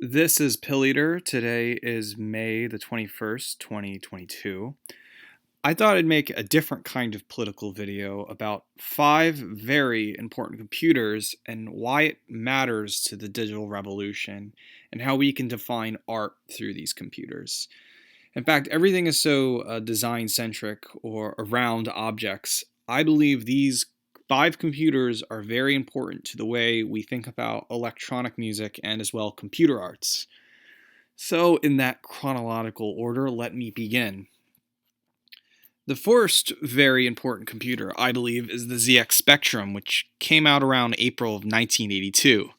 This is Pilleater. Today is May the 21st, 2022. I thought I'd make a different kind of political video about 5 very important computers and why it matters to the digital revolution and how we can define art through these computers. In fact, everything is so design centric or around objects. I believe these 5 computers are very important to the way we think about electronic music and as well computer arts. So, in that chronological order, let me begin. The first very important computer, I believe, is the ZX Spectrum, which came out around April of 1982.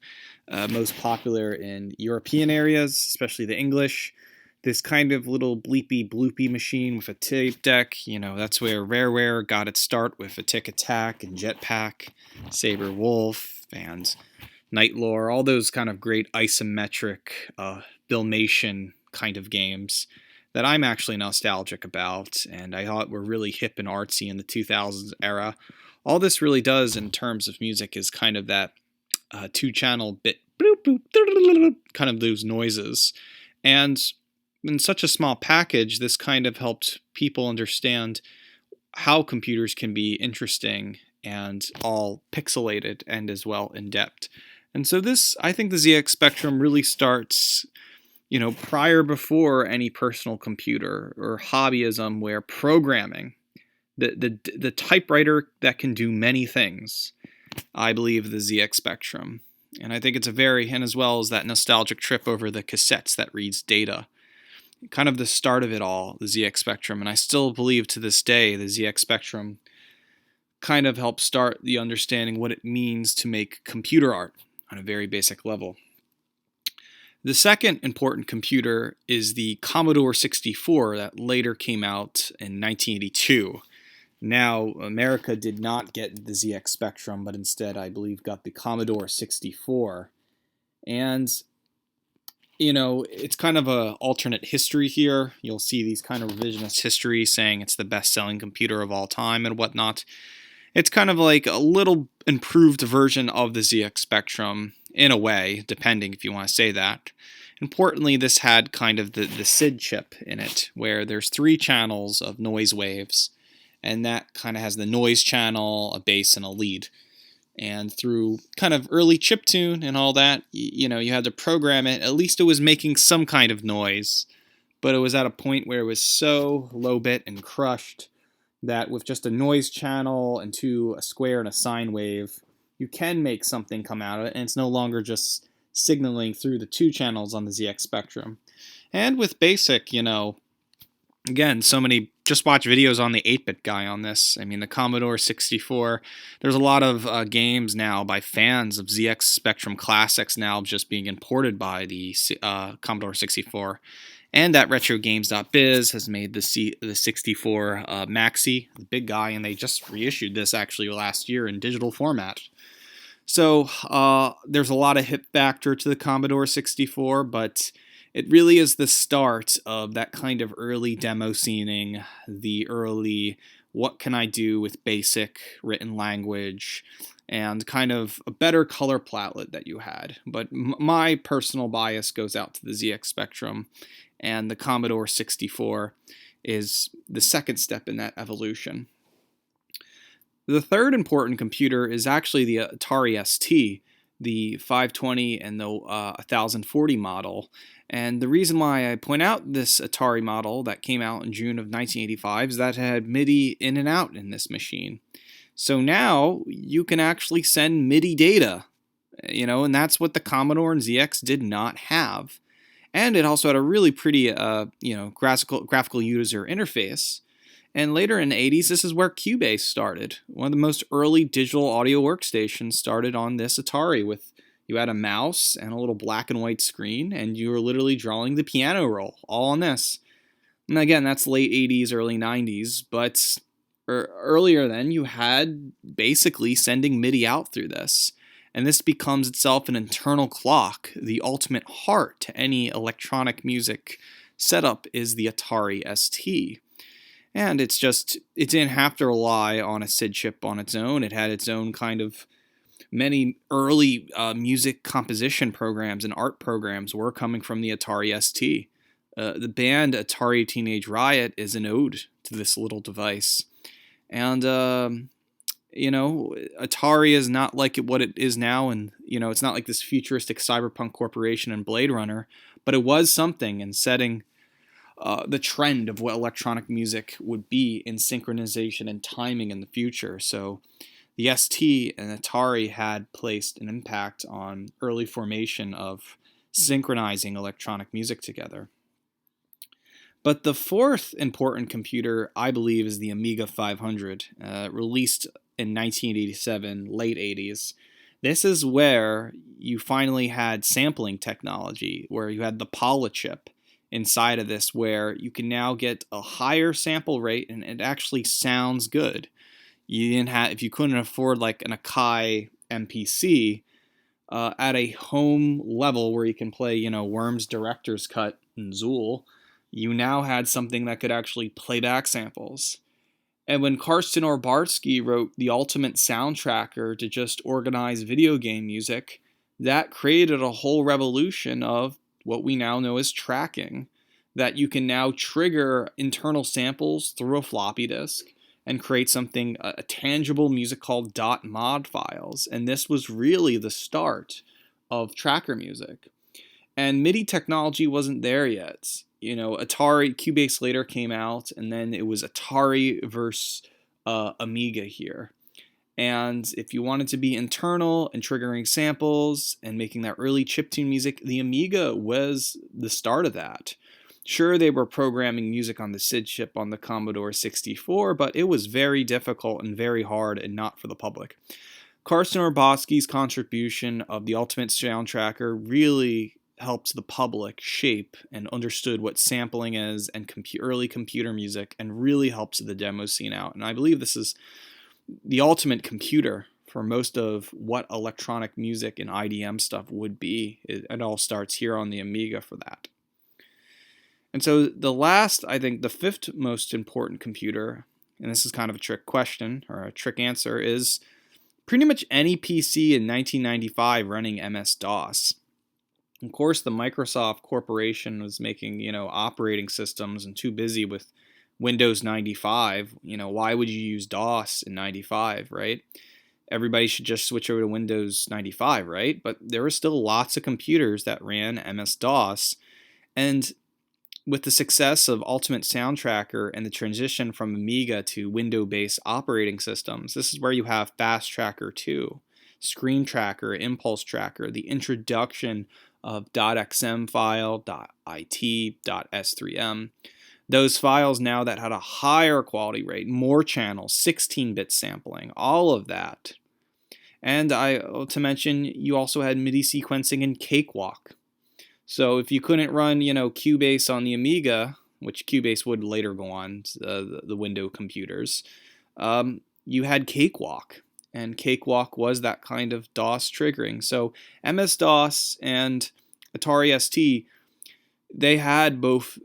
Most popular in European areas, especially the English. This kind of little bleepy bloopy machine with a tape deck, that's where Rareware got its start with a Tic Attack and Jetpack, Saber Wolf, and Nightlore, all those kind of great isometric Filmation kind of games that I'm actually nostalgic about, and I thought were really hip and artsy in the 2000s era. All this really does in terms of music is kind of that 2-channel bit, bloop, bloop, kind of those noises. And in such a small package, this kind of helped people understand how computers can be interesting and all pixelated and as well in depth. And so I think the ZX Spectrum really starts, prior before any personal computer or hobbyism where programming, the typewriter that can do many things, I believe the ZX Spectrum. And I think it's and as well as that nostalgic trip over the cassettes that reads data. Kind of the start of it all, the ZX Spectrum. And I still believe to this day the ZX Spectrum kind of helped start the understanding what it means to make computer art on a very basic level. The second important computer is the Commodore 64 that later came out in 1982. Now, America did not get the ZX Spectrum, but instead, I believe, got the Commodore 64. And it's kind of an alternate history here. You'll see these kind of revisionist history saying it's the best-selling computer of all time and whatnot. It's kind of like a little improved version of the ZX Spectrum, in a way, depending if you want to say that. Importantly, this had kind of the SID chip in it, where there's 3 channels of noise waves, and that kind of has the noise channel, a bass, and a lead. And through kind of early chiptune and all that, you had to program it. At least it was making some kind of noise, but it was at a point where it was so low bit and crushed that with just a noise channel and a square and a sine wave, you can make something come out of it, and it's no longer just signaling through the 2 channels on the ZX Spectrum. And with BASIC, again, so many, just watch videos on the 8-bit guy on this. I mean, the Commodore 64, there's a lot of games now by fans of ZX Spectrum classics now just being imported by the Commodore 64. And that RetroGames.biz has made the 64 Maxi, the big guy, and they just reissued this actually last year in digital format. So there's a lot of hip factor to the Commodore 64, but it really is the start of that kind of early demo scening, the early what can I do with basic written language, and kind of a better color palette that you had. But my personal bias goes out to the ZX Spectrum, and the Commodore 64 is the second step in that evolution. The third important computer is actually the Atari St, the 520 and the 1040 model. And the reason why I point out this Atari model that came out in June of 1985 is that it had MIDI in and out in this machine. So now you can actually send MIDI data, and that's what the Commodore and ZX did not have. And it also had a really pretty, graphical user interface. And later in the 80s, this is where Cubase started. One of the most early digital audio workstations started on this Atari you had a mouse and a little black and white screen, and you were literally drawing the piano roll, all on this. And again, that's late 80s, early 90s, but earlier then, you had basically sending MIDI out through this. And this becomes itself an internal clock. The ultimate heart to any electronic music setup is the Atari St. And it didn't have to rely on a SID chip on its own. It had its own kind of Many early music composition programs and art programs were coming from the Atari ST. The band Atari Teenage Riot is an ode to this little device. And, Atari is not like what it is now. And, it's not like this futuristic cyberpunk corporation and Blade Runner, but it was something in setting the trend of what electronic music would be in synchronization and timing in the future. So the ST and Atari had placed an impact on early formation of synchronizing electronic music together. But the fourth important computer, I believe, is the Amiga 500, released in 1987, late 80s. This is where you finally had sampling technology, where you had the Paula chip inside of this, where you can now get a higher sample rate and it actually sounds good. You didn't have, if you couldn't afford like an Akai MPC, at a home level where you can play, Worms Director's Cut and Zool, you now had something that could actually play back samples. And when Karsten Orbarsky wrote the ultimate sound tracker to just organize video game music, that created a whole revolution of what we now know as tracking, that you can now trigger internal samples through a floppy disk and create something, a tangible music called .mod files. And this was really the start of tracker music. And MIDI technology wasn't there yet. Atari, Cubase later came out, and then it was Atari versus Amiga here. And if you wanted to be internal and triggering samples and making that early chiptune music, the Amiga was the start of that. Sure, they were programming music on the SID chip on the Commodore 64, but it was very difficult and very hard and not for the public. Karsten Orbarsky's contribution of the Ultimate Sound Tracker really helped the public shape and understood what sampling is and early computer music, and really helped the demo scene out. And I believe this is the ultimate computer for most of what electronic music and IDM stuff would be. It all starts here on the Amiga for that. And so the last, I think the fifth most important computer, and this is kind of a trick question or a trick answer, is pretty much any PC in 1995 running MS-DOS. Of course, the Microsoft Corporation was making, operating systems and too busy with Windows 95. Why would you use DOS in 95, right? Everybody should just switch over to Windows 95, right? But there were still lots of computers that ran MS-DOS. And with the success of Ultimate Sound Tracker and the transition from Amiga to Windows-based operating systems, this is where you have Fast Tracker 2, Screen Tracker, Impulse Tracker, the introduction of .xm file, .it, .s3m. Those files now that had a higher quality rate, more channels, 16-bit sampling, all of that. And to mention, you also had MIDI sequencing and Cakewalk. So if you couldn't run, Cubase on the Amiga, which Cubase would later go on the Windows computers, you had Cakewalk. And Cakewalk was that kind of DOS triggering. So MS-DOS and Atari ST, they had both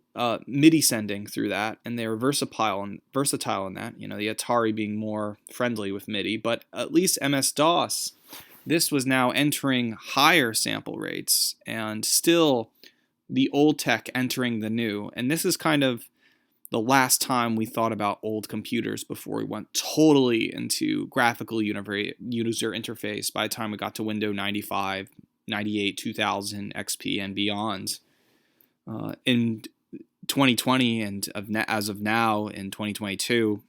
MIDI sending through that, and they were versatile in that. The Atari being more friendly with MIDI, but at least MS-DOS, this was now entering higher sample rates, and still the old tech entering the new. And this is kind of the last time we thought about old computers before we went totally into graphical user interface by the time we got to Windows 95, 98, 2000, XP, and beyond. In 2020 and as of now in 2022,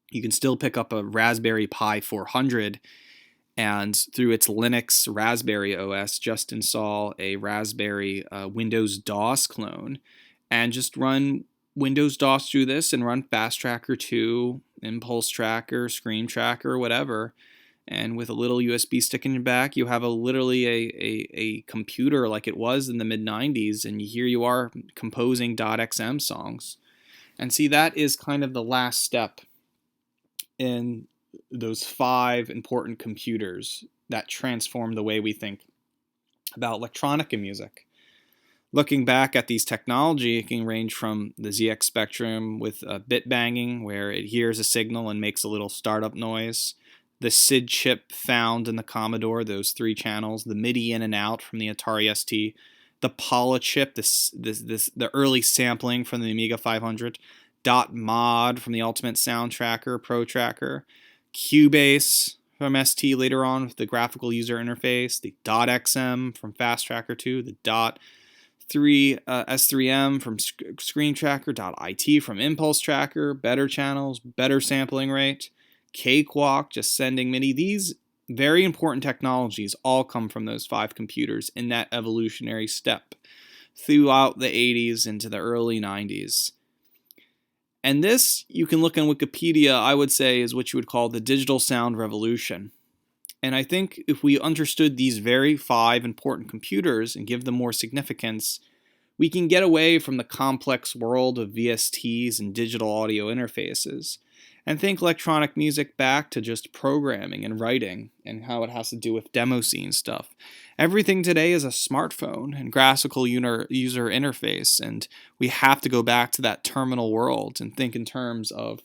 you can still pick up a Raspberry Pi 400 and through its Linux Raspberry OS just install a Raspberry Windows DOS clone and just run Windows DOS through this and run Fast Tracker 2, Impulse Tracker, Screen Tracker, whatever. And with a little USB stick in your back, you have literally a computer like it was in the mid-90s, and here you are composing .xm songs. And see, that is kind of the last step in those 5 important computers that transform the way we think about electronica music. Looking back at these technology, it can range from the ZX Spectrum with bit banging, where it hears a signal and makes a little startup noise. the SID chip found in the Commodore, those 3 channels, the MIDI in and out from the Atari St, the Paula chip, the early sampling from the Amiga 500, dot mod from the Ultimate Sound Tracker, Pro Tracker, Cubase from ST later on with the graphical user interface, the dot XM from Fast Tracker 2, the dot S3M from Screen Tracker, dot IT from Impulse Tracker, better channels, better sampling rate, Cakewalk, just sending MIDI. These very important technologies all come from those 5 computers in that evolutionary step throughout the 80s into the early 90s. And this, you can look on Wikipedia, I would say, is what you would call the digital sound revolution. And I think if we understood these very 5 important computers and give them more significance, we can get away from the complex world of VSTs and digital audio interfaces and think electronic music back to just programming and writing and how it has to do with demo scene stuff. Everything today is a smartphone and graphical user interface, and we have to go back to that terminal world and think in terms of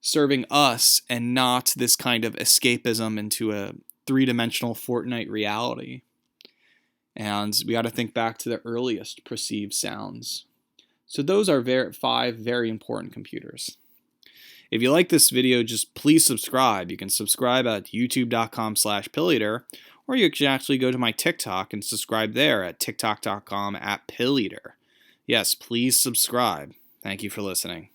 serving us and not this kind of escapism into a 3-dimensional Fortnite reality. And we got to think back to the earliest perceived sounds. So those are 5 very important computers. If you like this video, just please subscribe. You can subscribe at youtube.com/pilleater, or you can actually go to my TikTok and subscribe there at tiktok.com/pilleater. Yes, please subscribe. Thank you for listening.